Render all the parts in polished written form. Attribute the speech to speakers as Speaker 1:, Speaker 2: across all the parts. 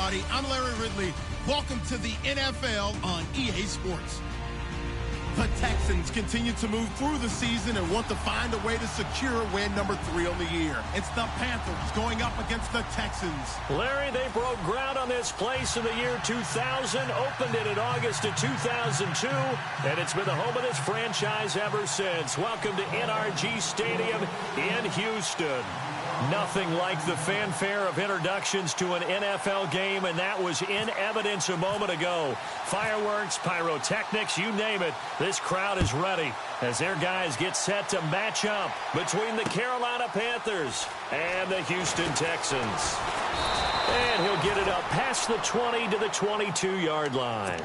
Speaker 1: everybody. I'm Larry Ridley. Welcome to the NFL on EA Sports. The Texans continue to move through the season and want to find a way to secure win number 3 on the year. It's the Panthers going up against the Texans.
Speaker 2: Larry, they broke ground on this place in the year 2000, opened it in August of 2002, and it's been the home of this franchise ever since. Welcome to NRG Stadium in Houston. Nothing like the fanfare of introductions to an NFL game, and that was in evidence a moment ago. Fireworks, pyrotechnics, you name it. This crowd is ready as their guys get set to match up between the Carolina Panthers and the Houston Texans. And he'll get it up past the 20 to the 22-yard line.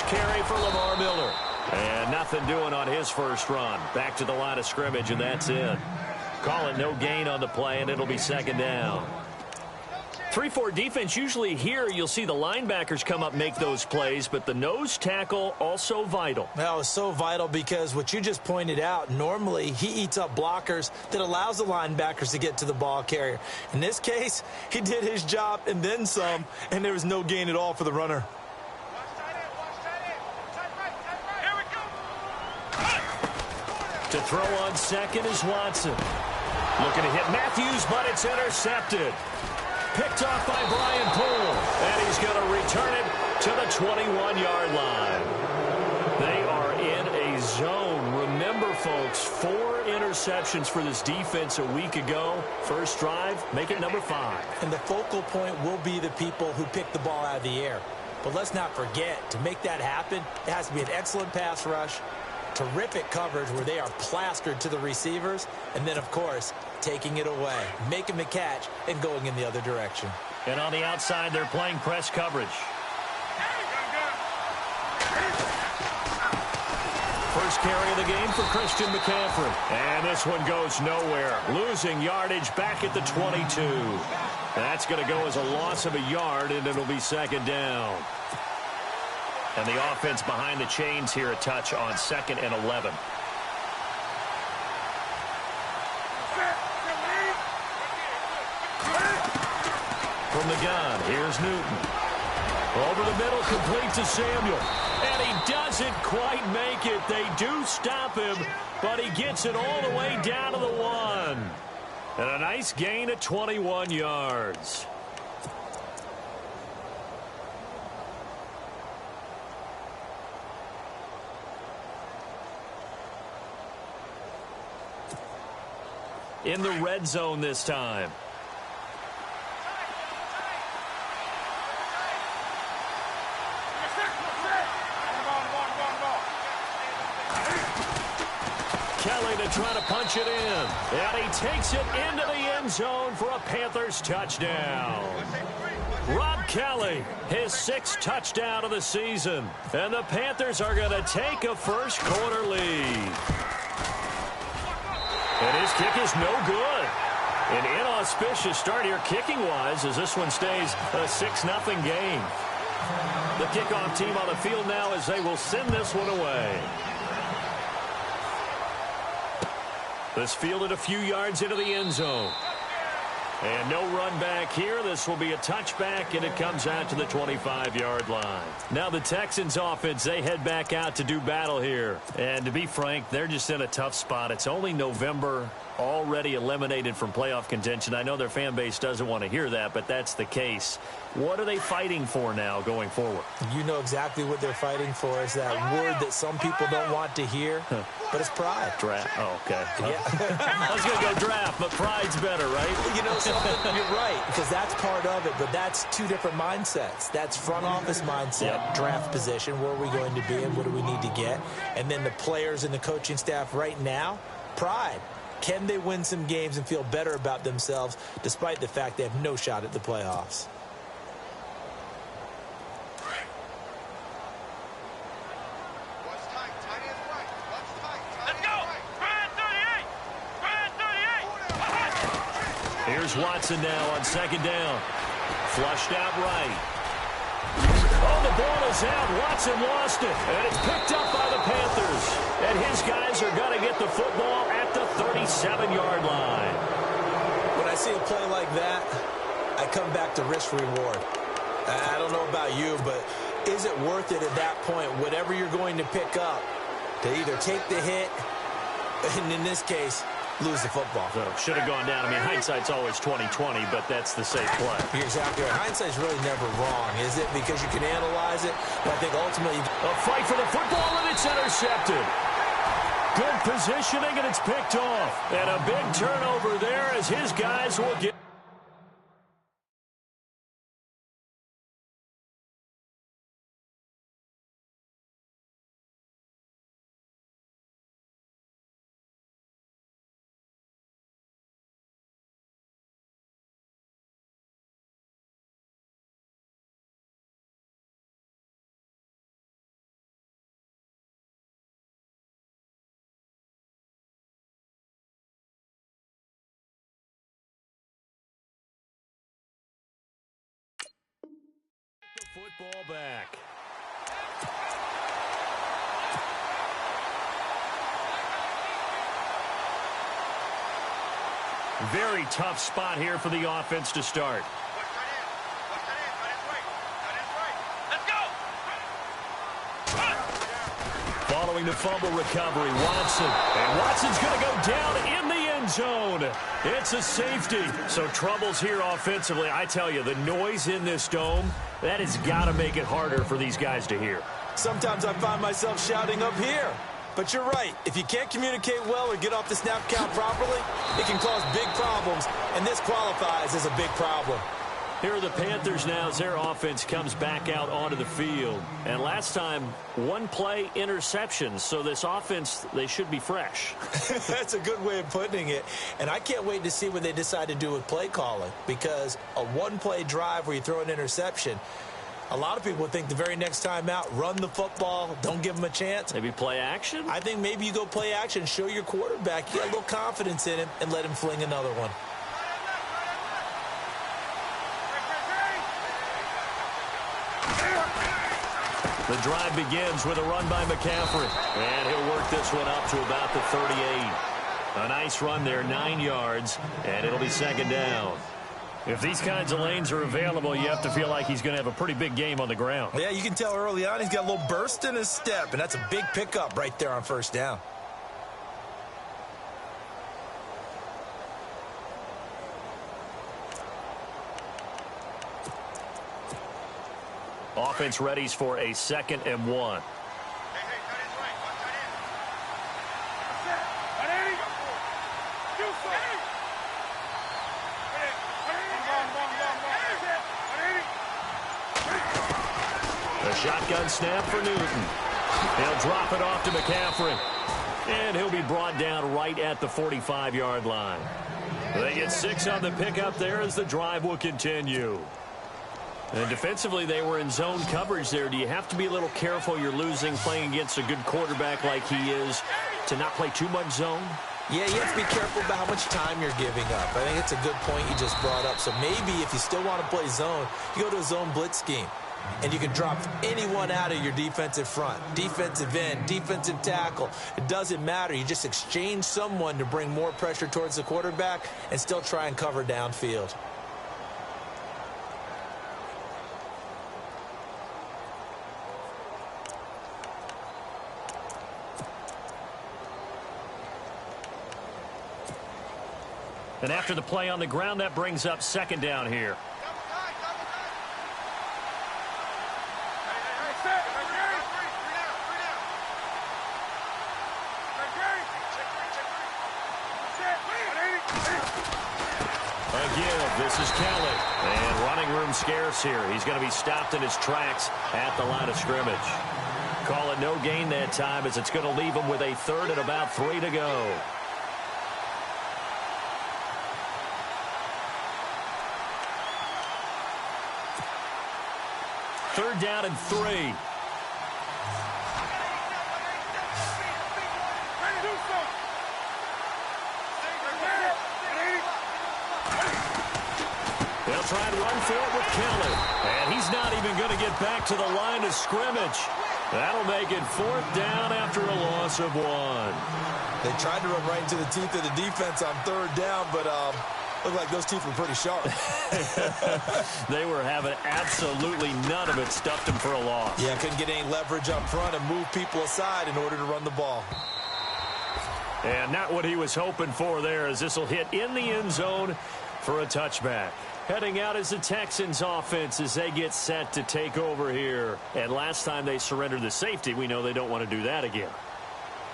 Speaker 2: Carry for Lamar Miller. And nothing doing on his first run. Back to the line of scrimmage, and that's it. Call it no gain on the play, and it'll be second down. 3-4 defense, usually here you'll see the linebackers come up make those plays, but the nose tackle also vital.
Speaker 3: Well, it's so vital because what you just pointed out, normally he eats up blockers that allows the linebackers to get to the ball carrier. In this case, he did his job and then some, and there was no gain at all for the runner. To throw on second is Watson. Looking to hit Matthews, but it's intercepted. Picked off by Brian Poole. And he's going to return it to the 21-yard line. They are in a zone. Remember, folks, 4 interceptions for this defense a week ago. First drive, make it number 5.
Speaker 4: And the focal point will be the people who pick the ball out of the air. But let's not forget, to make that happen, it has to be an excellent pass rush, terrific coverage where they are plastered to the receivers, and then, of course, taking it away, making the catch, and going in the other direction.
Speaker 2: And on the outside, they're playing press coverage. First carry of the game for Christian McCaffrey. And this one goes nowhere. Losing yardage back at the 22. That's going to go as a loss of a yard, and it'll be second down. And the offense behind the chains here a touch on 2nd and 11. From the gun, here's Newton. Over the middle, complete to Samuel. And he doesn't quite make it. They do stop him, but he gets it all the way down to the 1. And a nice gain of 21 yards. In the red zone this time. Kelly to try to punch it in. And he takes it into the end zone for a Panthers touchdown. Rob Kelly, his 6th touchdown of the season. And the Panthers are going to take a first quarter lead. And his kick is no good. An inauspicious start here kicking-wise as this one stays a 6-0 game. The kickoff team on the field now as they will send this one away. This fielded a few yards into the end zone. And no run back here. This will be a touchback, and it comes out to the 25-yard line. Now the Texans offense, they head back out to do battle here. And to be frank, they're just in a tough spot. It's only November, already eliminated from playoff contention. I know their fan base doesn't want to hear that, but that's the case. What are they fighting for now going forward?
Speaker 4: You know exactly what they're fighting for. Is that word that some people don't want to hear, but it's pride.
Speaker 2: Draft. Oh, okay.
Speaker 4: Yeah.
Speaker 2: I was going to go draft, but pride's better, right?
Speaker 4: You know something? You're right, because that's part of it, but that's 2 different mindsets. That's front office mindset, draft position, where are we going to be and what do we need to get? And then the players and the coaching staff right now, pride. Can they win some games and feel better about themselves despite the fact they have no shot at the playoffs?
Speaker 2: Here's Watson now on second down. Flushed out right. Oh, the ball is out. Watson lost it. And it's picked up by the Panthers. And his guys are going to get the football at the 37-yard line.
Speaker 4: When I see a play like that, I come back to risk-reward. I don't know about you, but is it worth it at that point, whatever you're going to pick up, to either take the hit, and in this case, lose the football?
Speaker 2: So should have gone down. I mean, hindsight's always 20/20, but that's the safe play.
Speaker 4: You're exactly right. Hindsight's really never wrong, is it? Because you can analyze it, but I think ultimately...
Speaker 2: A fight for the football, and it's intercepted. Good positioning, and it's picked off. And a big turnover there as his guys will get... Football back. Very tough spot here for the offense to start. Following the fumble recovery, Watson. And Watson's going to go down in the end zone. It's a safety. So troubles here offensively. I tell you, the noise in this dome, that has got to make it harder for these guys to hear.
Speaker 4: Sometimes I find myself shouting up here. But you're right. If you can't communicate well or get off the snap count properly, it can cause big problems, and this qualifies as a big problem.
Speaker 2: Here are the Panthers now as their offense comes back out onto the field. And last time, one play interception. So this offense, they should be fresh.
Speaker 4: That's a good way of putting it. And I can't wait to see what they decide to do with play calling, because a one-play drive where you throw an interception, a lot of people would think the very next time out, run the football, don't give them a chance.
Speaker 2: Maybe play action?
Speaker 4: I think maybe you go play action, show your quarterback you got a little confidence in him, and let him fling another one.
Speaker 2: The drive begins with a run by McCaffrey. And he'll work this one up to about the 38. A nice run there, 9 yards, and it'll be second down. If these kinds of lanes are available, you have to feel like he's going to have a pretty big game on the ground.
Speaker 4: Yeah, you can tell early on he's got a little burst in his step, and that's a big pickup right there on first down.
Speaker 2: Offense readies for a 2nd and 1. The shotgun snap for Newton. He'll drop it off to McCaffrey. And he'll be brought down right at the 45-yard line. They get 6 on the pickup there as the drive will continue. And defensively, they were in zone coverage there. Do you have to be a little careful you're losing playing against a good quarterback like he is to not play too much zone?
Speaker 4: Yeah, you have to be careful about how much time you're giving up. I think it's a good point you just brought up. So maybe if you still want to play zone, you go to a zone blitz scheme. And you can drop anyone out of your defensive front, defensive end, defensive tackle. It doesn't matter. You just exchange someone to bring more pressure towards the quarterback and still try and cover downfield.
Speaker 2: And after the play on the ground, that brings up 2nd down here. Again, this is Kelly. And running room scarce here. He's going to be stopped in his tracks at the line of scrimmage. Call it no gain that time as it's going to leave him with a 3rd and about 3 to go. Third down and 3. try and run for it with Kelly. And he's not even going to get back to the line of scrimmage. That'll make it 4th down after a loss of 1.
Speaker 4: They tried to run right into the teeth of the defense on 3rd down, but looked like those teeth were pretty sharp.
Speaker 2: They were having absolutely none of it, stuffed him for a loss.
Speaker 4: Yeah, couldn't get any leverage up front and move people aside in order to run the ball.
Speaker 2: And not what he was hoping for there, as this will hit in the end zone for a touchback. Heading out is the Texans offense as they get set to take over here. And last time they surrendered the safety, we know they don't want to do that again.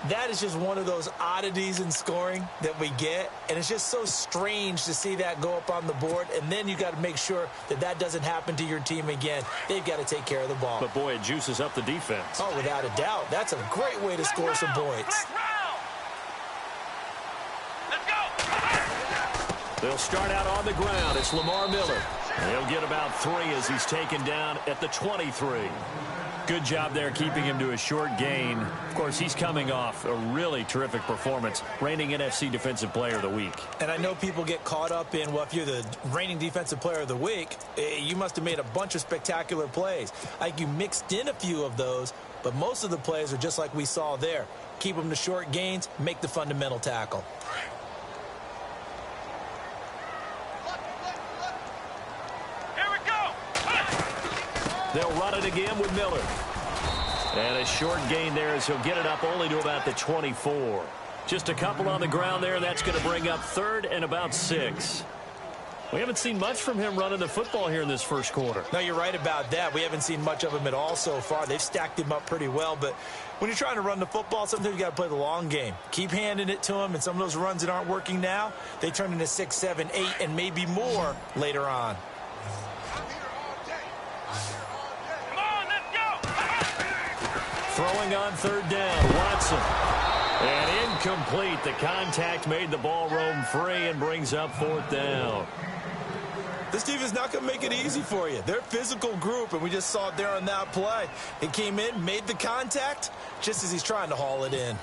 Speaker 4: That is just one of those oddities in scoring that we get, and it's just so strange to see that go up on the board, and then you got to make sure that that doesn't happen to your team again. They've got to take care of the ball.
Speaker 2: But, boy, it juices up the defense.
Speaker 4: Oh, without a doubt. That's a great way to score some points.
Speaker 2: They'll start out on the ground. It's Lamar Miller. He'll get about 3 as he's taken down at the 23. Good job there keeping him to a short gain. Of course, he's coming off a really terrific performance, reigning NFC Defensive Player of the Week.
Speaker 4: And I know people get caught up in, well, if you're the reigning Defensive Player of the Week, you must have made a bunch of spectacular plays. Like you mixed in a few of those, but most of the plays are just like we saw there. Keep them to short gains, make the fundamental tackle.
Speaker 2: They'll run it again with Miller. And a short gain there as he'll get it up only to about the 24. Just a couple on the ground there. That's going to bring up 3rd and about 6. We haven't seen much from him running the football here in this first quarter.
Speaker 4: No, you're right about that. We haven't seen much of him at all so far. They've stacked him up pretty well. But when you're trying to run the football, sometimes you got to play the long game. Keep handing it to him. And some of those runs that aren't working now, they turn into 6, 7, 8, and maybe more later on.
Speaker 2: Throwing on 3rd down, Watson. And incomplete. The contact made the ball roam free and brings up 4th down.
Speaker 4: This team is not going to make it easy for you. They're a physical group, and we just saw it there on that play. He came in, made the contact, just as he's trying to haul it in.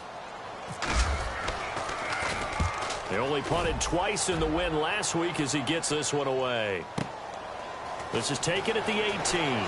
Speaker 2: They only punted twice in the win last week as he gets this one away. This is taken at the 18.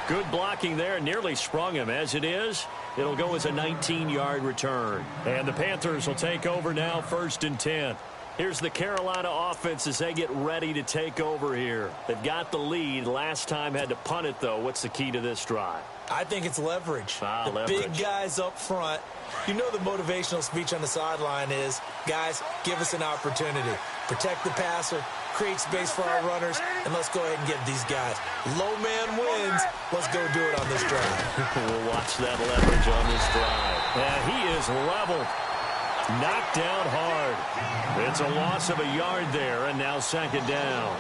Speaker 2: Good blocking there, nearly sprung him. As it is, it'll go as a 19-yard return. And the Panthers will take over now, 1st and 10. Here's the Carolina offense as they get ready to take over here. They've got the lead. Last time had to punt it, though. What's the key to this drive?
Speaker 4: I think it's leverage.
Speaker 2: Leverage.
Speaker 4: Big guys up front. You know the motivational speech on the sideline is, guys, give us an opportunity. Protect the passer, create space for our runners, and let's go ahead and get these guys. Low man wins. Let's go do it on this drive.
Speaker 2: We'll watch that leverage on this drive. And he is leveled. Knocked down hard. It's a loss of a yard there, and now 2nd down.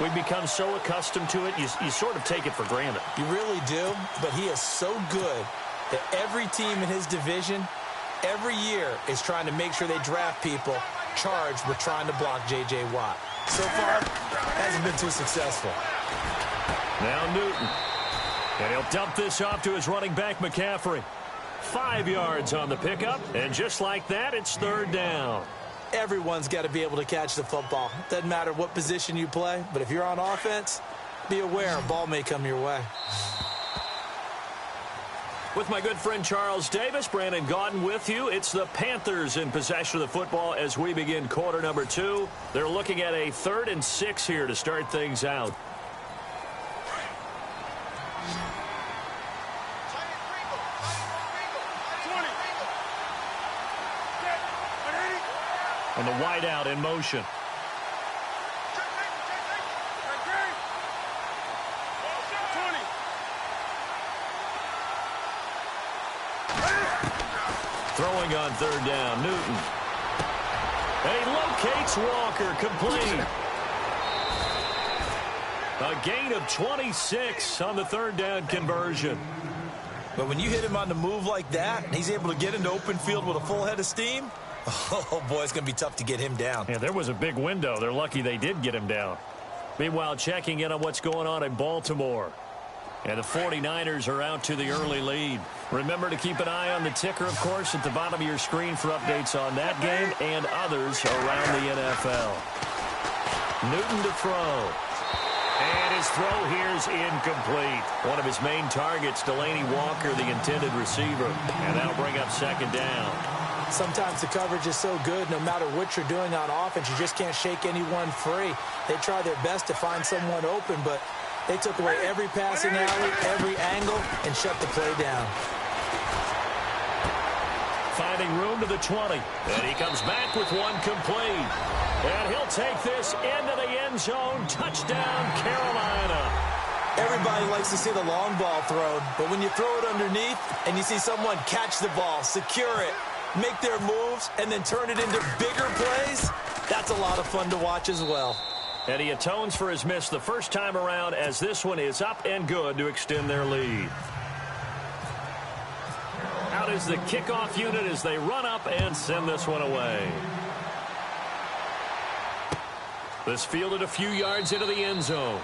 Speaker 2: We've become so accustomed to it, you sort of take it for granted.
Speaker 4: You really do, but he is so good that every team in his division, every year, is trying to make sure they draft people charged with trying to block J.J. Watt. So far, hasn't been too successful.
Speaker 2: Now Newton. And he'll dump this off to his running back, McCaffrey. 5 yards on the pickup, and just like that, it's 3rd down.
Speaker 4: Everyone's got to be able to catch the football. Doesn't matter what position you play, but if you're on offense, be aware a ball may come your way.
Speaker 2: With my good friend Charles Davis, Brandon Gaudin with you. It's the Panthers in possession of the football as we begin quarter number 2. They're looking at a 3rd and 6 here to start things out. And the wideout in motion. Throwing on 3rd down, Newton. And he locates Walker, complete. A gain of 26 on the 3rd down conversion.
Speaker 4: But when you hit him on the move like that, and he's able to get into open field with a full head of steam, oh, boy, it's going to be tough to get him down.
Speaker 2: Yeah, there was a big window. They're lucky they did get him down. Meanwhile, checking in on what's going on in Baltimore. And the 49ers are out to the early lead. Remember to keep an eye on the ticker, of course, at the bottom of your screen for updates on that game and others around the NFL. Newton to throw. And his throw here is incomplete. One of his main targets, Delaney Walker, the intended receiver. And that'll bring up second down.
Speaker 4: Sometimes the coverage is so good, no matter what you're doing on offense, you just can't shake anyone free. They try their best to find someone open, but they took away every passing alley, every angle, and shut the play down.
Speaker 2: Finding room to the 20. And he comes back with one complete. And he'll take this into the end zone. Touchdown, Carolina.
Speaker 4: Everybody likes to see the long ball thrown, but when you throw it underneath and you see someone catch the ball, secure it, make their moves, and then turn it into bigger plays, that's a lot of fun to watch as well.
Speaker 2: And he atones for his miss the first time around as this one is up and good to extend their lead. Out is the kickoff unit as they run up and send this one away. This fielded a few yards into the end zone.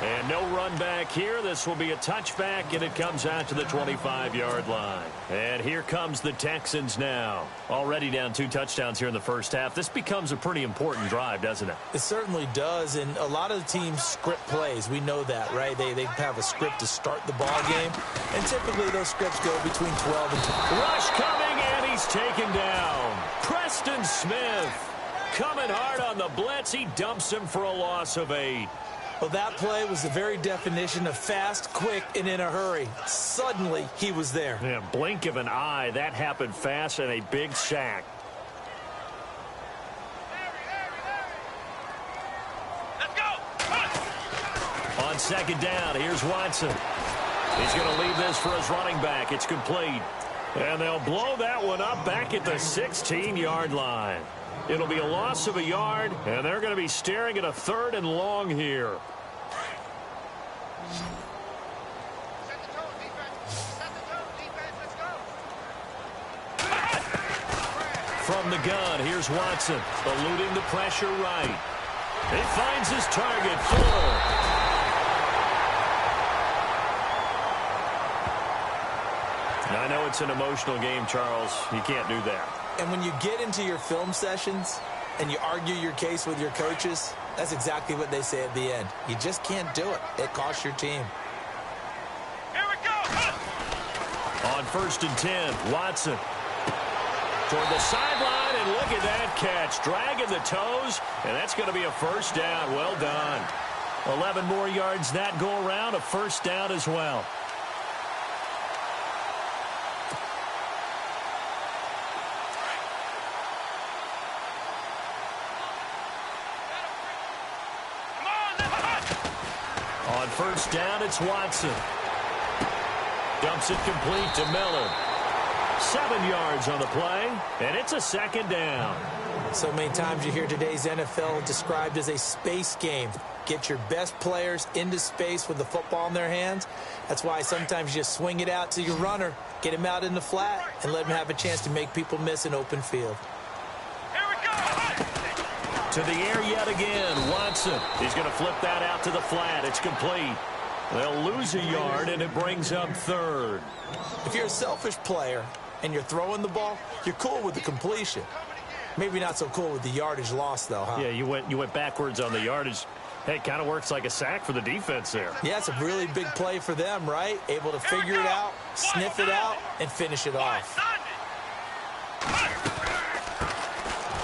Speaker 2: And no run back here. This will be a touchback, and it comes out to the 25-yard line. And here comes the Texans now. Already down 2 touchdowns here in the first half. This becomes a pretty important drive, doesn't it?
Speaker 4: It certainly does, and a lot of the teams script plays. We know that, right? They have a script to start the ball game, and typically those scripts go between 12 and 20.
Speaker 2: Rush coming, and he's taken down. Preston Smith coming hard on the blitz. He dumps him for a loss of 8.
Speaker 4: Well, that play was the very definition of fast, quick, and in a hurry. Suddenly, he was there.
Speaker 2: Yeah, blink of an eye. That happened fast and a big sack.
Speaker 3: Let's go!
Speaker 2: On second down, here's Watson. He's going to leave this for his running back. It's complete. And they'll blow that one up back at the 16-yard line. It'll be a loss of a yard, and they're going to be staring at a 3rd and long here. From the gun, here's Watson, eluding the pressure right. He finds his target full. I know it's an emotional game, Charles. You can't do that.
Speaker 4: And when you get into your film sessions and you argue your case with your coaches, that's exactly what they say at the end. You just can't do it. It costs your team.
Speaker 3: Here we go!
Speaker 2: On 1st and 10, Watson toward the sideline, and look at that catch. Dragging the toes, and that's going to be a first down. Well done. 11 more yards that go around, a first down as well. On 1st down, it's Watson. Dumps it complete to Miller. 7 yards on the play, and it's a 2nd down.
Speaker 4: So many times you hear today's NFL described as a space game. Get your best players into space with the football in their hands. That's why sometimes you just swing it out to your runner, get him out in the flat, and let him have a chance to make people miss an open field.
Speaker 3: Here we go!
Speaker 2: To the air yet again, Watson. He's going to flip that out to the flat. It's complete. They'll lose a yard, and it brings up 3rd.
Speaker 4: If you're a selfish player and you're throwing the ball, you're cool with the completion. Maybe not so cool with the yardage loss, though, huh?
Speaker 2: Yeah, you went backwards on the yardage. Hey, it kind of works like a sack for the defense there.
Speaker 4: Yeah, it's a really big play for them, right? Able to figure it out, sniff it out, and finish it off.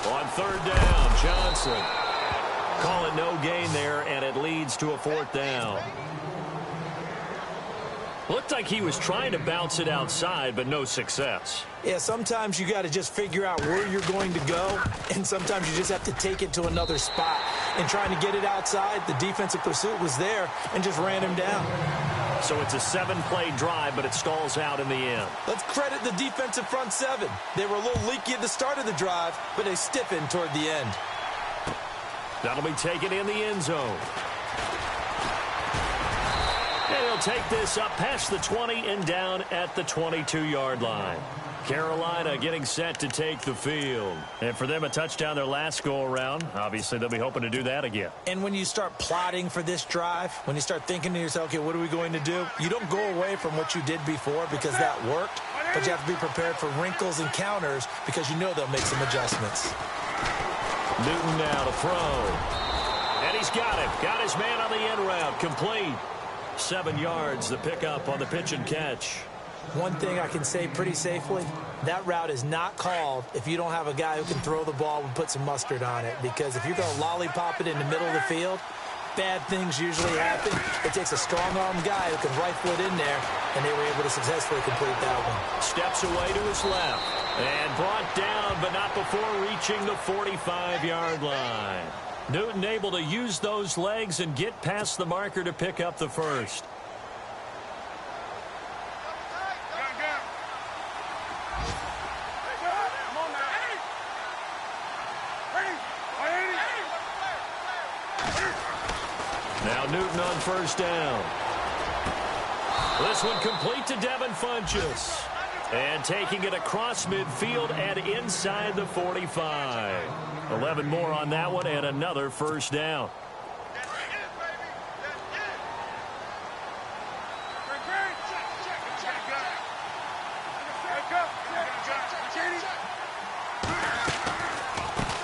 Speaker 2: On 3rd down, Johnson. Call it no gain there, and it leads to a 4th down. Looked like he was trying to bounce it outside, but no success.
Speaker 4: Yeah, sometimes you got to just figure out where you're going to go, and sometimes you just have to take it to another spot. And trying to get it outside, the defensive pursuit was there and just ran him down.
Speaker 2: So it's a 7-play drive, but it stalls out in the end.
Speaker 4: Let's credit the defensive front 7. They were a little leaky at the start of the drive, but they stiffened toward the end.
Speaker 2: That'll be taken in the end zone. And he'll They'll take this up past the 20 and down at the 22-yard line. Carolina getting set to take the field. And for them, a touchdown their last go-around. Obviously, they'll be hoping to do that again.
Speaker 4: And when you start plotting for this drive, when you start thinking to yourself, okay, what are we going to do? You don't go away from what you did before because that worked, but you have to be prepared for wrinkles and counters because you know they'll make some adjustments.
Speaker 2: Newton now to throw. And he's got him. Got his man on the end route. Complete. 7 yards, the pickup on the pitch and catch.
Speaker 4: One thing I can say pretty safely, that route is not called if you don't have a guy who can throw the ball and put some mustard on it. Because if you're going to lollipop it in the middle of the field, bad things usually happen. It takes a strong-arm guy who can rifle it in there, and they were able to successfully complete that one.
Speaker 2: Steps away to his left. And brought down, but not before reaching the 45-yard line. Newton able to use those legs and get past the marker to pick up the first. Now Newton on first down. This one complete to Devin Funchess. And taking it across midfield and inside the 45. 11 more on that one and another first down.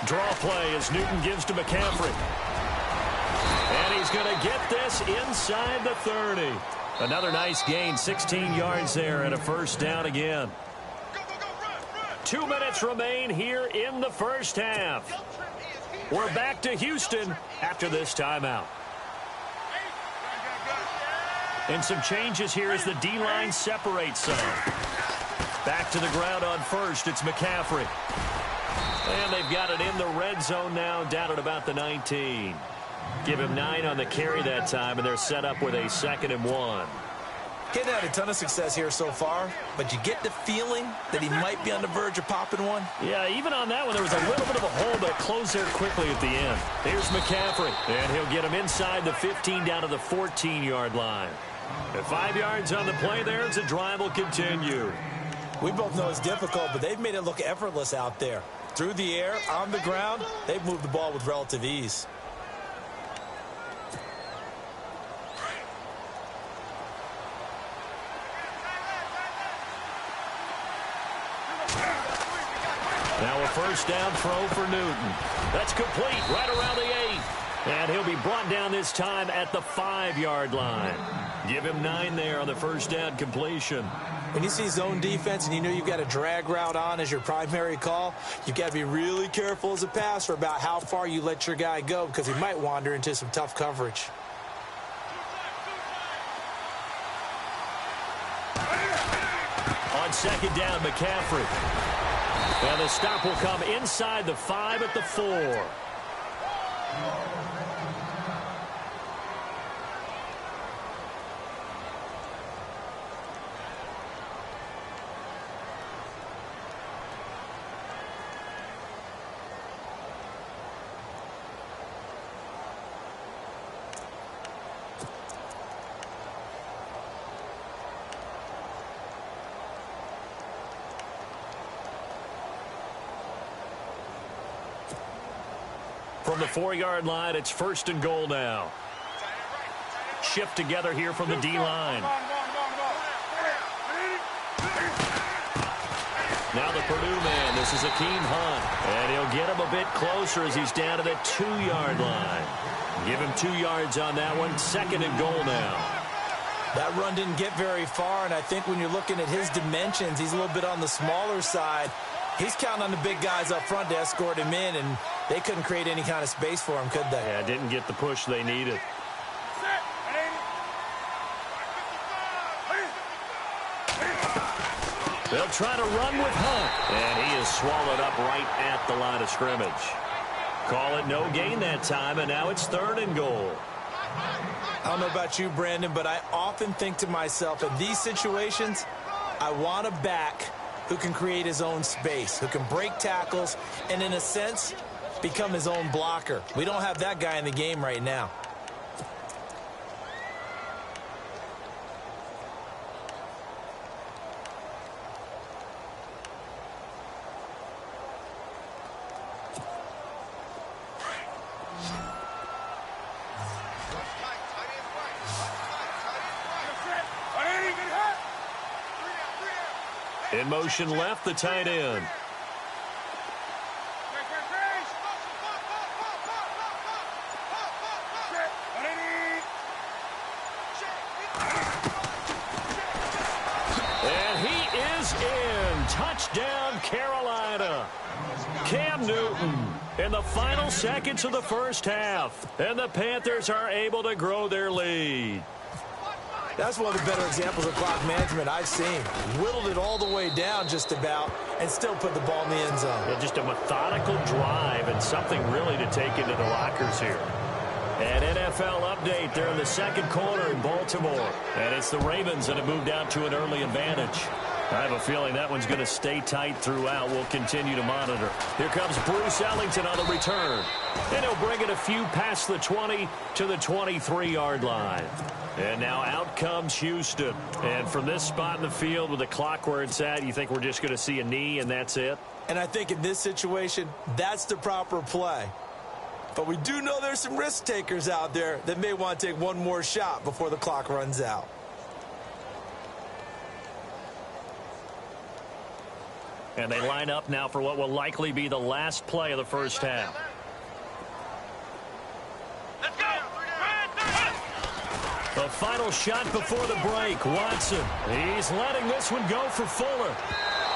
Speaker 2: Draw play as Newton gives to McCaffrey. And he's going to get this inside the 30. Another nice gain, 16 yards there and a first down again. 2 minutes remain here in the first half. We're back to Houston after this timeout. And some changes here as the D-line separates some. Back to the ground on first, it's McCaffrey. And they've got it in the red zone now, down at about the 19. Give him 9 on the carry that time, and they're set up with a 2nd and 1.
Speaker 4: He's had a ton of success here so far, but you get the feeling that he might be on the verge of popping one.
Speaker 2: Yeah, even on that one, there was a little bit of a hole, but it closed there quickly at the end. Here's McCaffrey, and he'll get him inside the 15 down to the 14-yard line. At 5 yards on the play there, as the drive will continue.
Speaker 4: We both know it's difficult, but they've made it look effortless out there. Through the air, on the ground, they've moved the ball with relative ease.
Speaker 2: Now a first down throw for Newton. That's complete right around the 8. And he'll be brought down this time at the 5-yard line. Give him 9 there on the first down completion.
Speaker 4: When you see zone defense and you know you've got a drag route on as your primary call, you've got to be really careful as a passer about how far you let your guy go because he might wander into some tough coverage.
Speaker 2: On second down, McCaffrey. And the stop will come inside the 5 at the 4. From the 4-yard line, it's 1st and goal now. Shift together here from the D-line. Now the Purdue man, this is Akeem Hunt. And he'll get him a bit closer as he's down to the 2-yard line. Give him 2 yards on that one, 2nd and goal now.
Speaker 4: That run didn't get very far, and I think when you're looking at his dimensions, he's a little bit on the smaller side. He's counting on the big guys up front to escort him in, and they couldn't create any kind of space for him, could they?
Speaker 2: Yeah, didn't get the push they needed. They'll try to run with Hunt, and he is swallowed up right at the line of scrimmage. Call it no gain that time, and now it's 3rd and goal.
Speaker 4: I don't know about you, Brandon, but I often think to myself, in these situations, I want a back who can create his own space, who can break tackles, and in a sense, become his own blocker. We don't have that guy in the game right now.
Speaker 2: In motion left, the tight end. And he is in. Touchdown, Carolina. Cam Newton in the final seconds of the first half. And the Panthers are able to grow their lead.
Speaker 4: That's one of the better examples of clock management I've seen. Whittled it all the way down just about and still put the ball in the end zone.
Speaker 2: Yeah, just a methodical drive and something really to take into the lockers here. An NFL update. They're in the second quarter in Baltimore. And it's the Ravens that have moved out to an early advantage. I have a feeling that one's going to stay tight throughout. We'll continue to monitor. Here comes Bruce Ellington on the return. And he'll bring it a few past the 20 to the 23-yard line. And now out comes Houston. And from this spot in the field with the clock where it's at, you think we're just going to see a knee and that's it?
Speaker 4: And I think in this situation, that's the proper play. But we do know there's some risk takers out there that may want to take one more shot before the clock runs out.
Speaker 2: And they line up now for what will likely be the last play of the first half.
Speaker 3: Let's go!
Speaker 2: The final shot before the break. Watson. He's letting this one go for Fuller.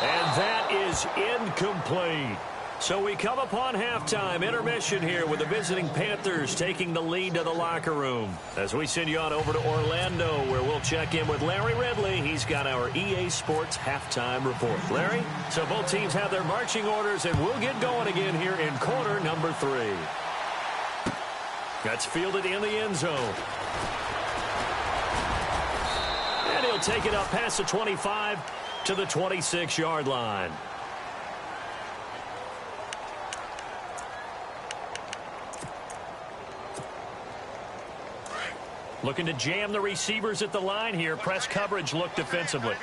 Speaker 2: And that is incomplete. So we come upon halftime. Intermission here with the visiting Panthers taking the lead to the locker room. As we send you on over to Orlando, where we'll check in with Larry Ridley. He's got our EA Sports halftime report. Larry, so both teams have their marching orders, and we'll get going again here in quarter number 3. That's fielded in the end zone. And he'll take it up past the 25 to the 26-yard line. Looking to jam the receivers at the line here. Press coverage look defensively.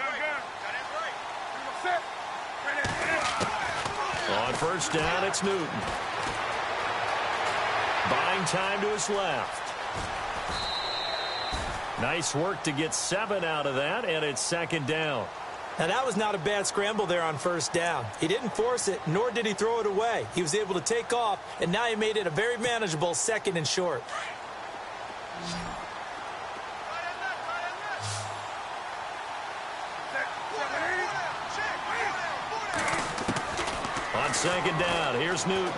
Speaker 2: On first down, it's Newton. Buying time to his left. Nice work to get 7 out of that, and it's second down.
Speaker 4: Now, that was not a bad scramble there on first down. He didn't force it, nor did he throw it away. He was able to take off, and now he made it a very manageable second and short.
Speaker 2: On second down, here's Newton.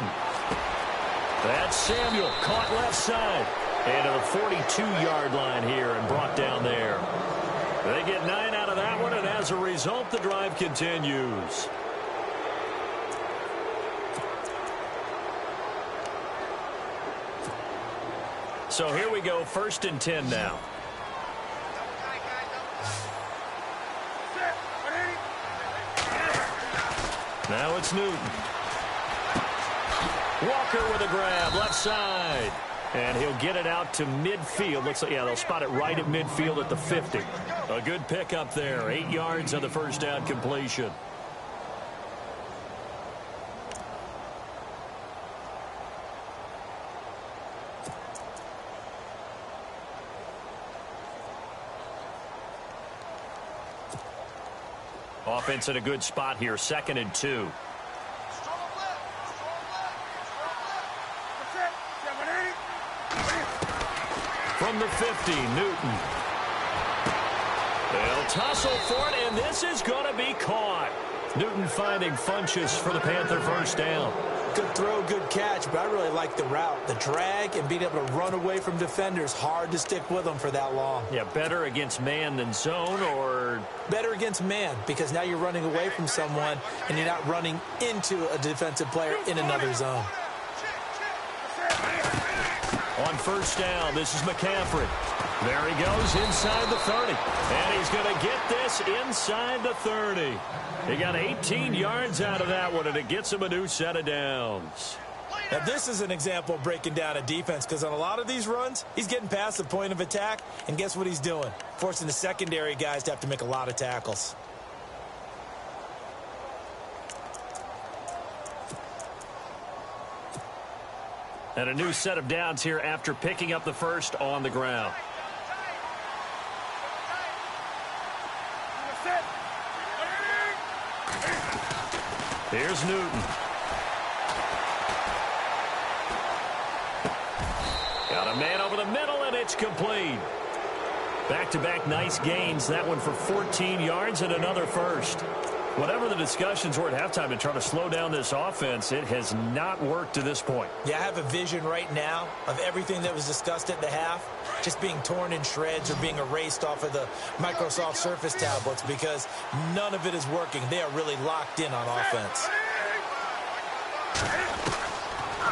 Speaker 2: That's Samuel, caught left side. And to the 42-yard line here and brought down there. They get 9 out of that one, and as a result, the drive continues. So here we go, 1st and 10 now. Now it's Newton. Walker with a grab, left side. And he'll get it out to midfield. Looks like, yeah, they'll spot it right at midfield at the 50. A good pickup there. 8 yards on the first down completion. Offense in a good spot here. 2nd and 2. From the 50, Newton. They'll tussle for it, and this is going to be caught. Newton finding Funchess for the Panther first down.
Speaker 4: Good throw, good catch, but I really like the route. The drag and being able to run away from defenders. Hard to stick with them for that long.
Speaker 2: Yeah, better against man than zone, or?
Speaker 4: Better against man, because now you're running away from someone, and you're not running into a defensive player in another zone.
Speaker 2: On first down, this is McCaffrey. There he goes inside the 30. And he's going to get this inside the 30. He got 18 yards out of that one, and it gets him a new set of downs.
Speaker 4: Now, this is an example of breaking down a defense, because on a lot of these runs, he's getting past the point of attack, and guess what he's doing? Forcing the secondary guys to have to make a lot of tackles.
Speaker 2: And a new set of downs here after picking up the first on the ground. Here's Newton. Got a man over the middle, and it's complete. Back-to-back nice gains. That one for 14 yards and another first. Whatever the discussions were at halftime to try to slow down this offense, it has not worked to this point.
Speaker 4: Yeah, I have a vision right now of everything that was discussed at the half just being torn in shreds or being erased off of the Microsoft Surface tablets because none of it is working. They are really locked in on offense.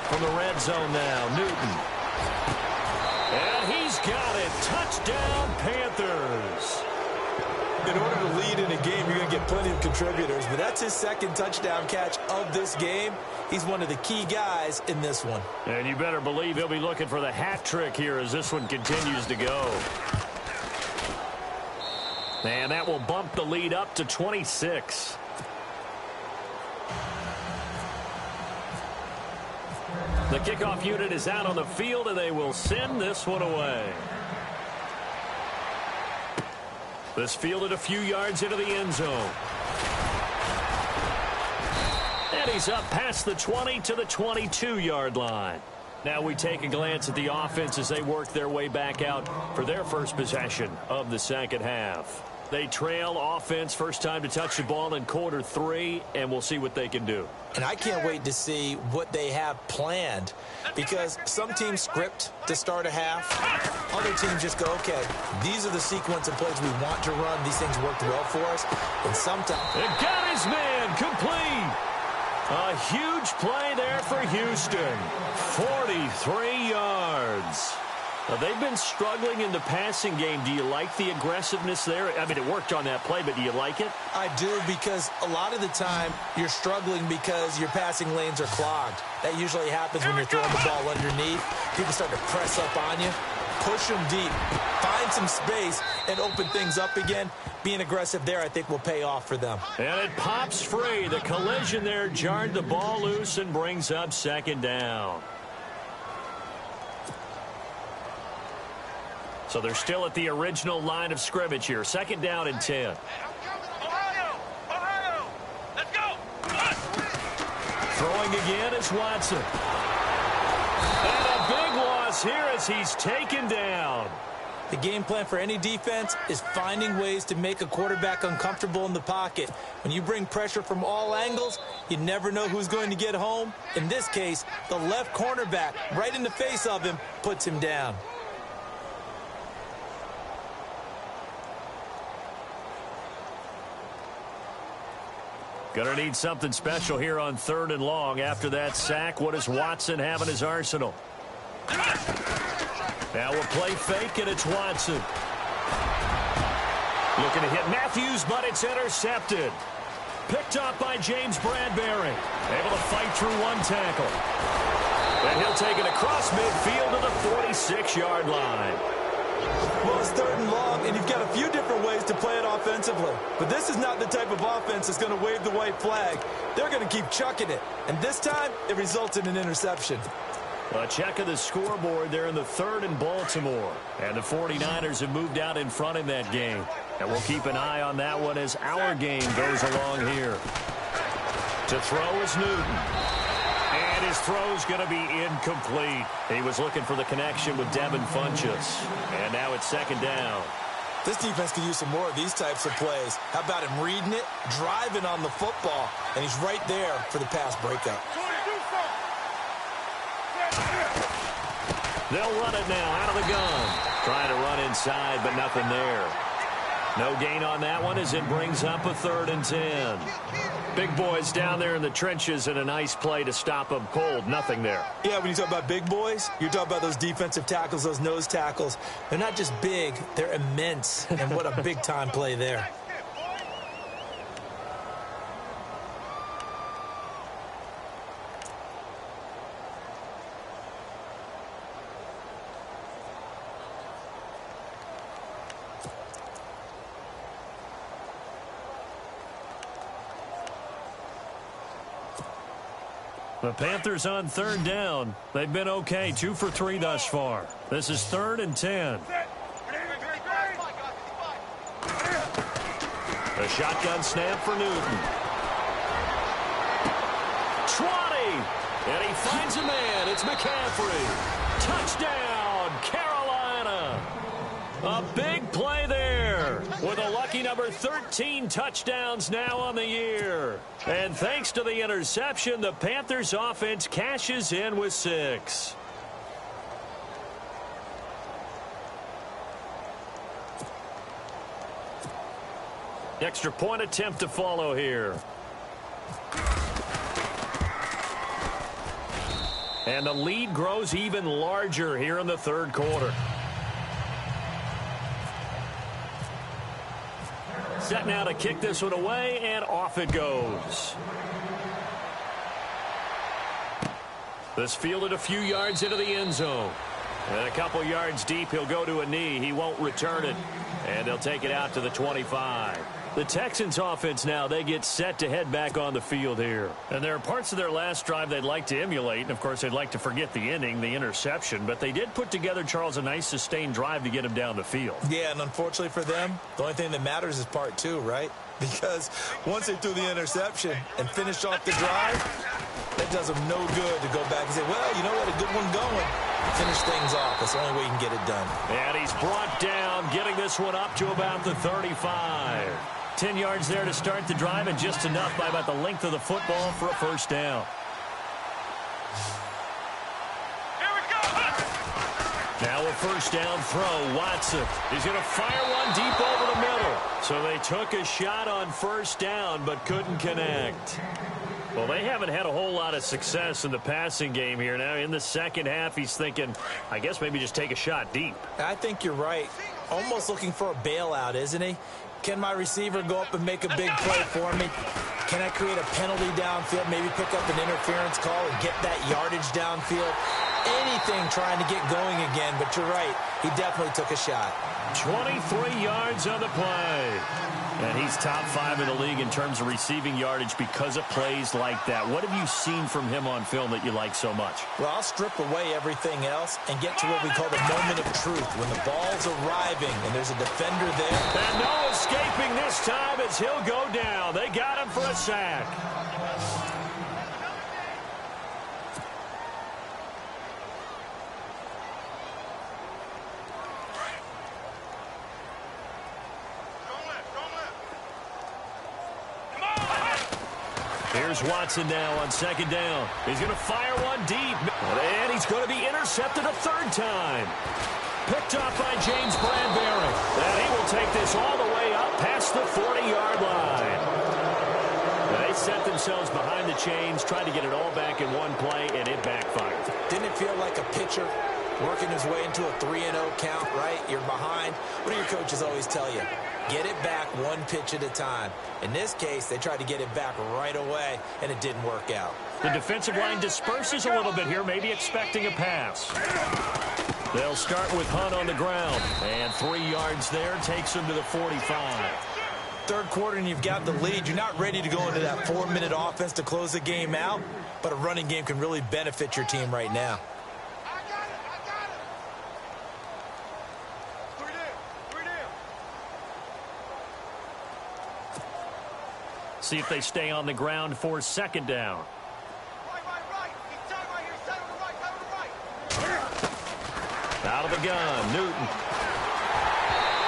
Speaker 2: From the red zone now, Newton. And he's got it. Touchdown, Panthers.
Speaker 4: In order to lead in a game, you're going to get plenty of contributors, but that's his second touchdown catch of this game. He's one of the key guys in this one.
Speaker 2: And you better believe he'll be looking for the hat trick here as this one continues to go. And that will bump the lead up to 26. The kickoff unit is out on the field, and they will send this one away. This fielded a few yards into the end zone. And he's up past the 20 to the 22-yard line. Now we take a glance at the offense as they work their way back out for their first possession of the second half. They trail offense first time to touch the ball in quarter 3, and we'll see what they can do.
Speaker 4: And I can't wait to see what they have planned because some teams script to start a half. Other teams just go, okay, these are the sequence of plays we want to run. These things worked well for us. And sometimes...
Speaker 2: It got his man complete. A huge play there for Houston. 43 yards. Now, they've been struggling in the passing game. Do you like the aggressiveness there? I mean, it worked on that play, but do you like it?
Speaker 4: I do, because a lot of the time you're struggling because your passing lanes are clogged. That usually happens when you're throwing the ball underneath. People start to press up on you. Push them deep. Find some space and open things up again. Being aggressive there, I think, will pay off for them.
Speaker 2: And it pops free. The collision there jarred the ball loose and brings up second down. So they're still at the original line of scrimmage here. Second down and 10.
Speaker 3: Ohio, let's go.
Speaker 2: Throwing again is Watson. And a big loss here as he's taken down.
Speaker 4: The game plan for any defense is finding ways to make a quarterback uncomfortable in the pocket. When you bring pressure from all angles, you never know who's going to get home. In this case, the left cornerback right in the face of him puts him down.
Speaker 2: Gonna need something special here on 3rd and long. After that sack, what does Watson have in his arsenal? Now we'll play fake, and it's Watson. Looking to hit Matthews, but it's intercepted. Picked up by James Bradbury. Able to fight through one tackle. And he'll take it across midfield to the 46-yard line.
Speaker 4: Well, it's 3rd and long, and you've got a few different ways to play it offensively. But this is not the type of offense that's going to wave the white flag. They're going to keep chucking it. And this time, it results in an interception.
Speaker 2: A check of the scoreboard there in the 3rd and Baltimore. And the 49ers have moved out in front in that game. And we'll keep an eye on that one as our game goes along here. To throw is Newton. And his throw's going to be incomplete. He was looking for the connection with Devin Funchess. And now it's second down.
Speaker 4: This defense could use some more of these types of plays. How about him reading it, driving on the football, and he's right there for the pass breakup.
Speaker 2: They'll run it now out of the gun. Trying to run inside, but nothing there. No gain on that one as it brings up a 3rd and 10. Big boys down there in the trenches and a nice play to stop them cold. Nothing there.
Speaker 4: Yeah, when you talk about big boys, you're talking about those defensive tackles, those nose tackles. They're not just big, they're immense. And what a big-time play there.
Speaker 2: The Panthers on 3rd down. They've been okay, 2 for 3 thus far. This is 3rd and 10. A shotgun snap for Newton. And he finds a man. It's McCaffrey. Touchdown, Carolina. A big play there with a lucky number 13 touchdowns now on the year. And thanks to the interception, the Panthers offense cashes in with 6. Extra point attempt to follow here. And the lead grows even larger here in the third quarter. Set now to kick this one away, and off it goes. This fielded a few yards into the end zone. And a couple yards deep, he'll go to a knee. He won't return it. And they'll take it out to the 25. The Texans offense now, they get set to head back on the field here. And there are parts of their last drive they'd like to emulate. And, of course, they'd like to forget the ending, the interception. But they did put together, Charles, a nice sustained drive to get him down the field. Yeah, and unfortunately for them, the only thing that matters is part 2, right? Because once they threw the interception and finished off the drive, that does them no good to go back and say, well, you know what, a good one going. Finish things off. That's the only way you can get it done. And he's brought down, getting this one up to about the 35. 10 yards there to start the drive, and just enough by about the length of the football for a first down.
Speaker 3: Here we go.
Speaker 2: Now a first down throw. Watson. He's going to fire one deep over the middle. So they took a shot on first down, but couldn't connect. Well, they haven't had a whole lot of success in the passing game here. Now in the second half, he's thinking, I guess maybe just take a shot deep.
Speaker 4: I think you're right. Almost looking for a bailout, isn't he? Can my receiver go up and make a big play for me? Can I create a penalty downfield, maybe pick up an interference call and get that yardage downfield? Anything trying to get going again, but you're right. He definitely took a shot.
Speaker 2: 23 yards on the play. And he's top 5 in the league in terms of receiving yardage because of plays like that. What have you seen from him on film that you like so much?
Speaker 4: Well, I'll strip away everything else and get to what we call the moment of truth, when the ball's arriving and there's a defender there.
Speaker 2: And no escaping this time as he'll go down. They got him for a sack. Here's Watson now on second down. He's going to fire one deep. And he's going to be intercepted a third time. Picked off by James Bradbury. And he will take this all the way up past the 40-yard line. They set themselves behind the chains, tried to get it all back in one play, and it backfired.
Speaker 4: Didn't it feel like a pitcher working his way into a 3-0 count, right? You're behind. What do your coaches always tell you? Get it back one pitch at a time. In this case, they tried to get it back right away, and it didn't work out.
Speaker 2: The defensive line disperses a little bit here, maybe expecting a pass. They'll start with Hunt on the ground, and 3 yards there takes him to the 45.
Speaker 4: Third quarter, and you've got the lead. You're not ready to go into that 4-minute offense to close the game out, but a running game can really benefit your team right now.
Speaker 2: See if they stay on the ground for second down. Out of the gun, Newton.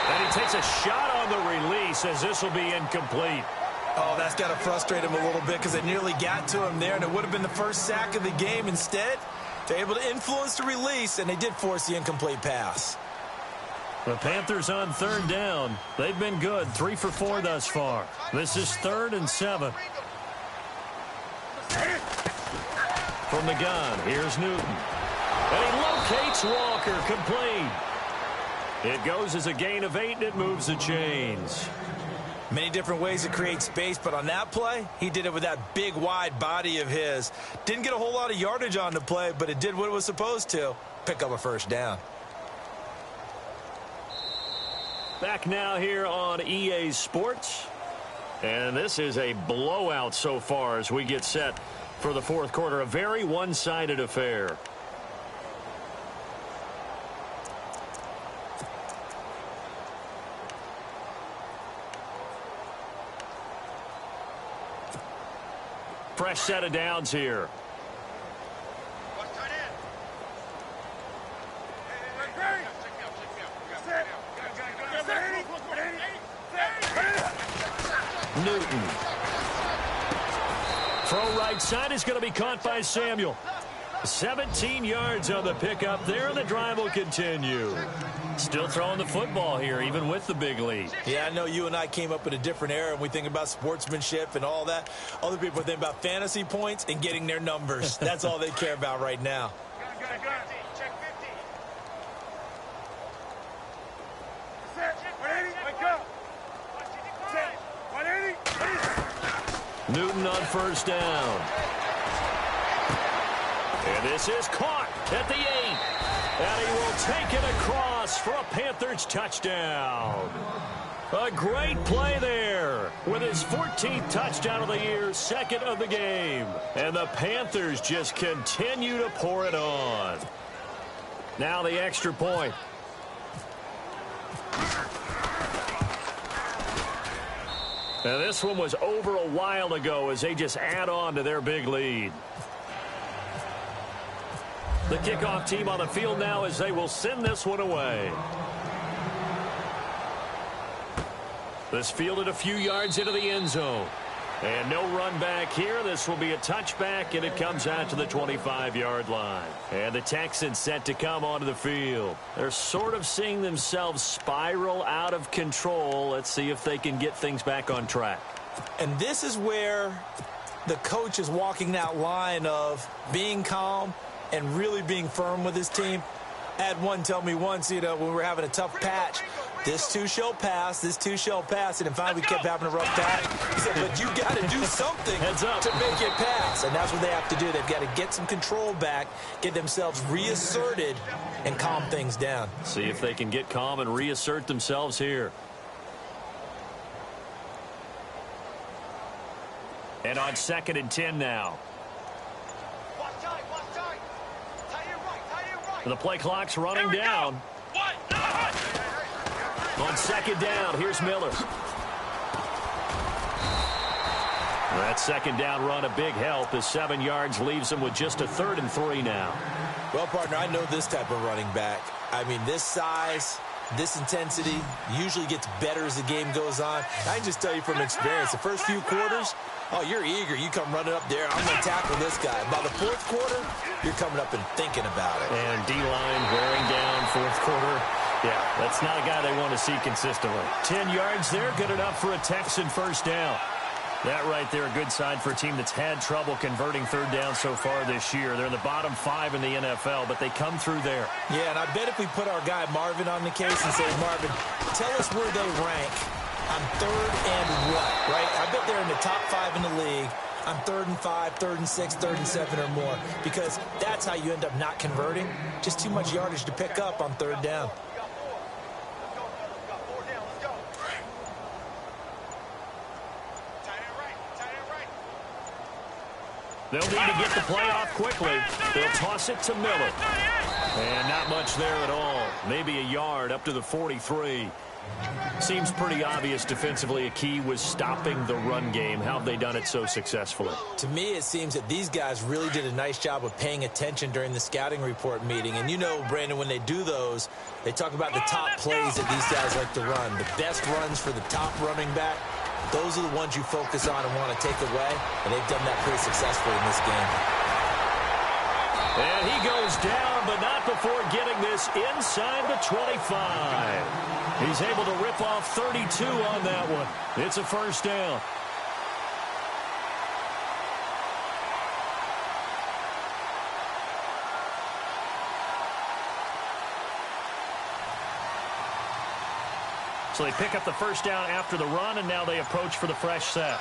Speaker 2: And he takes a shot on the release as this will be incomplete.
Speaker 4: Oh, that's got to frustrate him a little bit because they nearly got to him there, and it would have been the first sack of the game. Instead, they're able to influence the release, and they did force the incomplete pass.
Speaker 2: The Panthers on third down. They've been good, 3 for 4 thus far. This is 3rd and 7. From the gun, here's Newton. And he locates Walker, complete. It goes as a gain of 8, and it moves the chains.
Speaker 4: Many different ways to create space, but on that play, he did it with that big, wide body of his. Didn't get a whole lot of yardage on the play, but it did what it was supposed to. Pick up a first down.
Speaker 2: Back now here on EA Sports. And this is a blowout so far as we get set for the fourth quarter. A very one-sided affair. Fresh set of downs here. Newton. Throw right side is going to be caught by Samuel. 17 yards on the pickup there, and the drive will continue. Still throwing the football here, even with the big lead.
Speaker 4: Yeah, I know you and I came up in a different era, and we think about sportsmanship and all that. Other people think about fantasy points and getting their numbers. That's all they care about right now.
Speaker 2: Newton on first down. And this is caught at the 8. And he will take it across for a Panthers touchdown. A great play there with his 14th touchdown of the year, second of the game. And the Panthers just continue to pour it on. Now the extra point. Now this one was over a while ago as they just add on to their big lead. The kickoff team on the field now as they will send this one away. This fielded a few yards into the end zone. And no run back here. This will be a touchback, and it comes out to the 25-yard line. And the Texans set to come onto the field. They're sort of seeing themselves spiral out of control. Let's see if they can get things back on track.
Speaker 4: And this is where the coach is walking that line of being calm and really being firm with his team. I had one tell me once, when we were having a tough patch, this too shall pass, this too shall pass. And in fact, we kept having a rough patch. He said, but you got to do something to make it pass. And that's what they have to do. They've got to get some control back, get themselves reasserted, and calm things down.
Speaker 2: See if they can get calm and reassert themselves here. And on 2nd and 10 now. The play clock's running down. On 2nd down, here's Miller. That 2nd down run, a big help as 7 yards leaves them with just a 3rd and 3 now.
Speaker 4: Well, partner, I know this type of running back. I mean, this size, this intensity usually gets better as the game goes on. I can just tell you from experience, the first few quarters, oh, you're eager. You come running up there. I'm going to tackle this guy. By the 4th quarter, you're coming up and thinking about it.
Speaker 2: And D-line wearing down 4th quarter. Yeah, that's not a guy they want to see consistently. 10 yards there, good enough for a Texan first down. That right there, a good sign for a team that's had trouble converting 3rd down so far this year. They're in the bottom 5 in the NFL, but they come through there.
Speaker 4: Yeah, and I bet if we put our guy Marvin on the case and say, Marvin, tell us where they rank on 3rd and what, right? I bet they're in the top 5 in the league on 3rd and 5, 3rd and 6, 3rd and 7 or more, because that's how you end up not converting. Just too much yardage to pick up on 3rd down.
Speaker 2: They'll need to get the play off quickly. They'll toss it to Miller. And not much there at all. Maybe a yard up to the 43. Seems pretty obvious defensively a key was stopping the run game. How have they done it so successfully?
Speaker 4: To me, it seems that these guys really did a nice job of paying attention during the scouting report meeting. And you know, Brandon, when they do those, they talk about the top plays that these guys like to run. The best runs for the top running back. Those are the ones you focus on and want to take away, and they've done that pretty successfully in this game.
Speaker 2: And he goes down, but not before getting this inside the 25. He's able to rip off 32 on that one. It's a first down. So they pick up the first down after the run, and now they approach for the fresh set.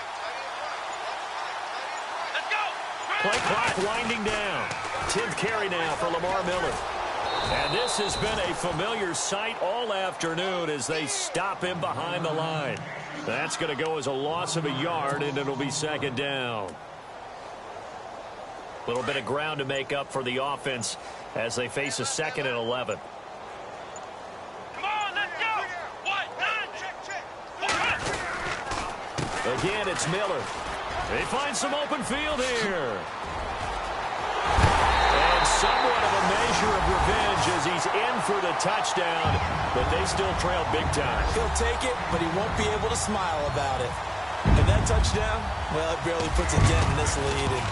Speaker 2: Play clock winding down. 10th carry now for Lamar Miller. And this has been a familiar sight all afternoon as they stop him behind the line. That's going to go as a loss of a yard, and it'll be 2nd down. A little bit of ground to make up for the offense as they face a 2nd and 11. Again, it's Miller. They find some open field here. And somewhat of a measure of revenge as he's in for the touchdown, but they still trail big time.
Speaker 4: He'll take it, but he won't be able to smile about it. And that touchdown, well, it barely puts a dent in this lead. And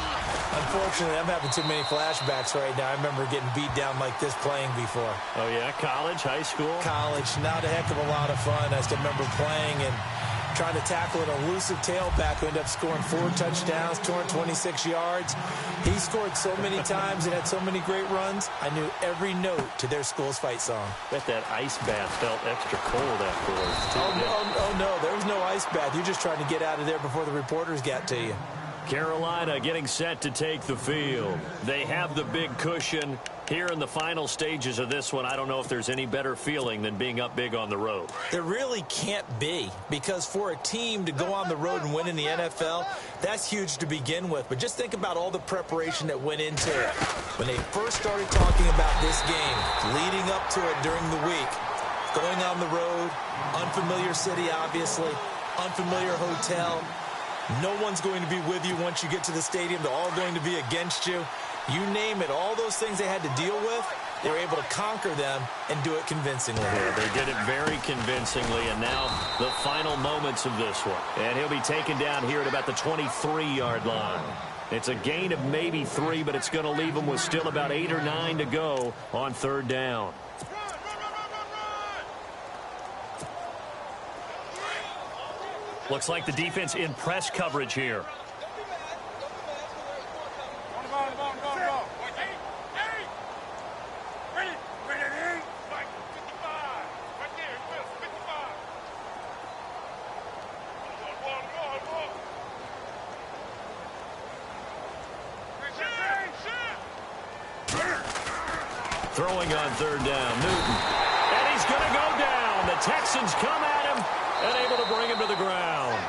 Speaker 4: unfortunately, I'm having too many flashbacks right now. I remember getting beat down like this playing before.
Speaker 2: Oh, yeah? College, high school?
Speaker 4: College. Not a heck of a lot of fun. I still remember playing and trying to tackle an elusive tailback who ended up scoring 4 touchdowns, 226 yards. He scored so many times and had so many great runs, I knew every note to their school's fight song.
Speaker 2: Bet that ice bath felt extra cold afterwards, too.
Speaker 4: Oh, no, there was no ice bath. You're just trying to get out of there before the reporters got to you.
Speaker 2: Carolina getting set to take the field. They have the big cushion. Here in the final stages of this one, I don't know if there's any better feeling than being up big on the road.
Speaker 4: There really can't be, because for a team to go on the road and win in the NFL, that's huge to begin with. But just think about all the preparation that went into it. When they first started talking about this game, leading up to it during the week, going on the road, unfamiliar city, obviously, unfamiliar hotel. No one's going to be with you once you get to the stadium. They're all going to be against you. You name it, all those things they had to deal with, they were able to conquer them and do it convincingly.
Speaker 2: Yeah, they did it very convincingly, and now the final moments of this one. And he'll be taken down here at about the 23-yard line. It's a gain of maybe 3, but it's going to leave them with still about 8 or 9 to go on 3rd down. Looks like the defense in press coverage here. Throwing on 3rd down, Newton. And he's going to go down. The Texans come at him and able to bring him to the ground.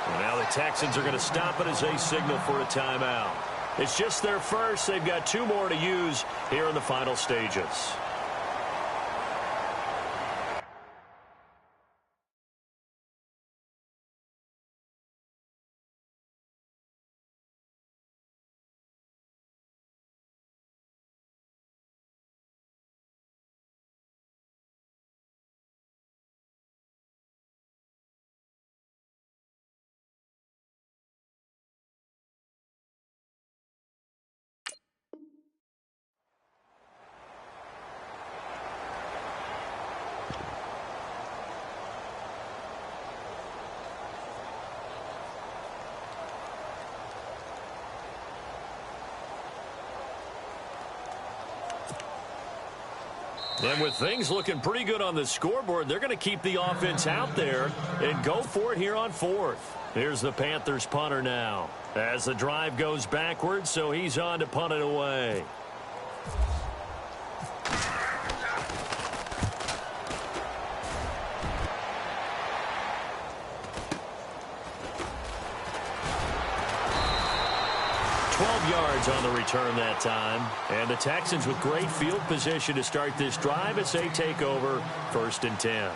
Speaker 2: And now the Texans are going to stop it as they signal for a timeout. It's just their first. They've got 2 more to use here in the final stages. And with things looking pretty good on the scoreboard, they're going to keep the offense out there and go for it here on 4th. Here's the Panthers punter now as the drive goes backwards, so he's on to punt it away. Yards on the return that time. And the Texans with great field position to start this drive as they take over 1st and 10.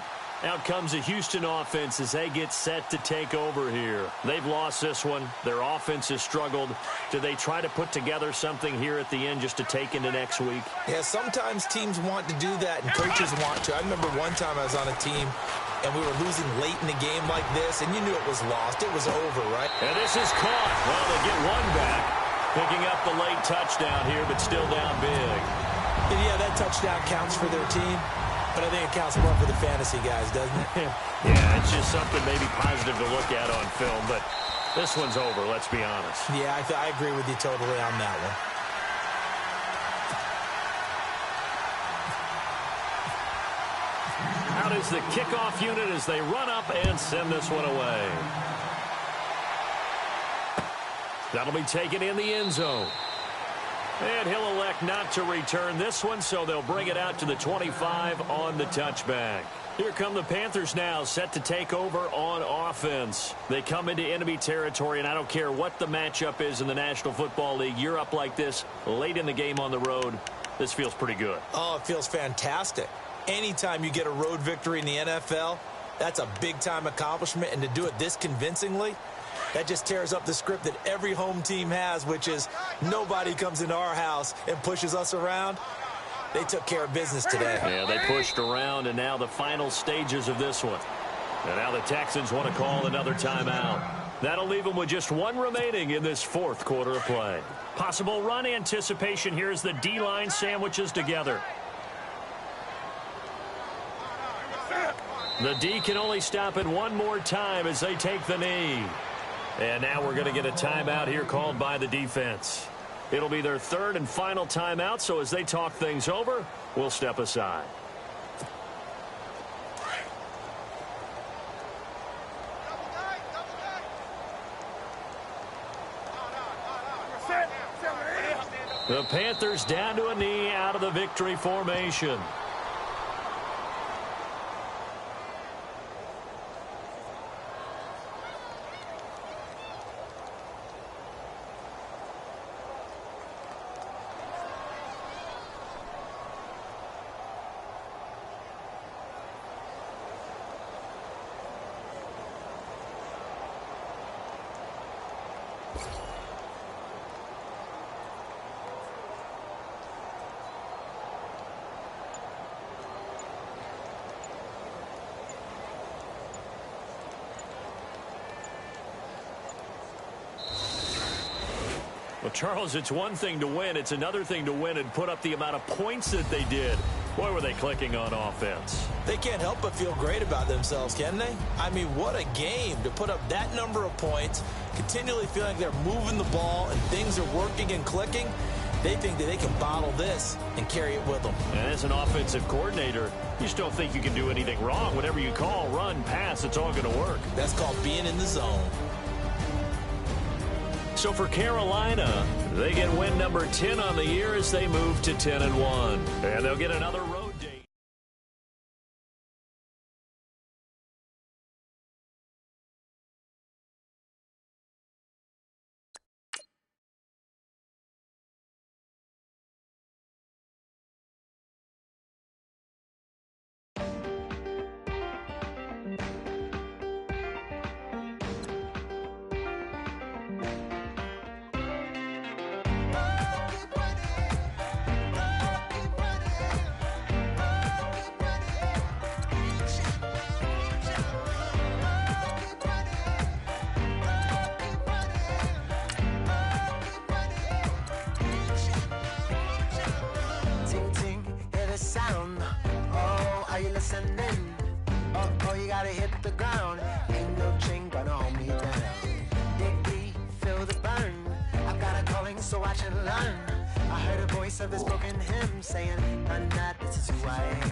Speaker 2: Out comes the Houston offense as they get set to take over here. They've lost this one. Their offense has struggled. Do they try to put together something here at the end just to take into next week?
Speaker 4: Yeah, sometimes teams want to do that and coaches want to. I remember one time I was on a team and we were losing late in the game like this, and you knew it was lost. It was over, right?
Speaker 2: And this is caught. Well, they get one back. Picking up the late touchdown here, but still down big.
Speaker 4: And yeah, that touchdown counts for their team, but I think it counts more for the fantasy guys, doesn't it?
Speaker 2: Yeah, it's just something maybe positive to look at on film, but this one's over, let's be honest.
Speaker 4: Yeah, I agree with you totally on that one.
Speaker 2: Out is the kickoff unit as they run up and send this one away. That'll be taken in the end zone. And he'll elect not to return this one, so they'll bring it out to the 25 on the touchback. Here come the Panthers now, set to take over on offense. They come into enemy territory, and I don't care what the matchup is in the National Football League. You're up like this late in the game on the road. This feels pretty good.
Speaker 4: Oh, it feels fantastic. Anytime you get a road victory in the NFL, that's a big-time accomplishment, and to do it this convincingly, That just tears up the script that every home team has, which is nobody comes into our house and pushes us around. They took care of business today.
Speaker 2: Yeah, they pushed around, and now the final stages of this one. And now the Texans want to call another timeout. That'll leave them with just one remaining in this fourth quarter of play.
Speaker 3: Possible run anticipation here as the D-line sandwiches together.
Speaker 2: The D can only stop it one more time as they take the knee. And now we're going to get a timeout here called by the defense. It'll be their third and final timeout, so as they talk things over, we'll step aside. The Panthers down to a knee out of the victory formation.
Speaker 3: Well, Charles, it's one thing to win. It's another thing to win and put up the amount of points that they did. Boy, were they clicking on offense.
Speaker 4: They can't help but feel great about themselves, can they? I mean, what a game to put up that number of points, continually feeling like they're moving the ball and things are working and clicking. They think that they can bottle this and carry it with them.
Speaker 2: And as an offensive coordinator, you just don't think you can do anything wrong. Whatever you call, run, pass, it's all going to work.
Speaker 4: That's called being in the zone.
Speaker 2: So for Carolina, they get win number 10 on the year as they move to 10-1. And they'll get another road date.
Speaker 5: Oh, you gotta hit the ground. Ain't no chain gonna hold me down. Dig deep, feel the burn. I've got a calling, so watch and learn. I heard a voice of this broken hymn saying, "I'm not, this is who I am."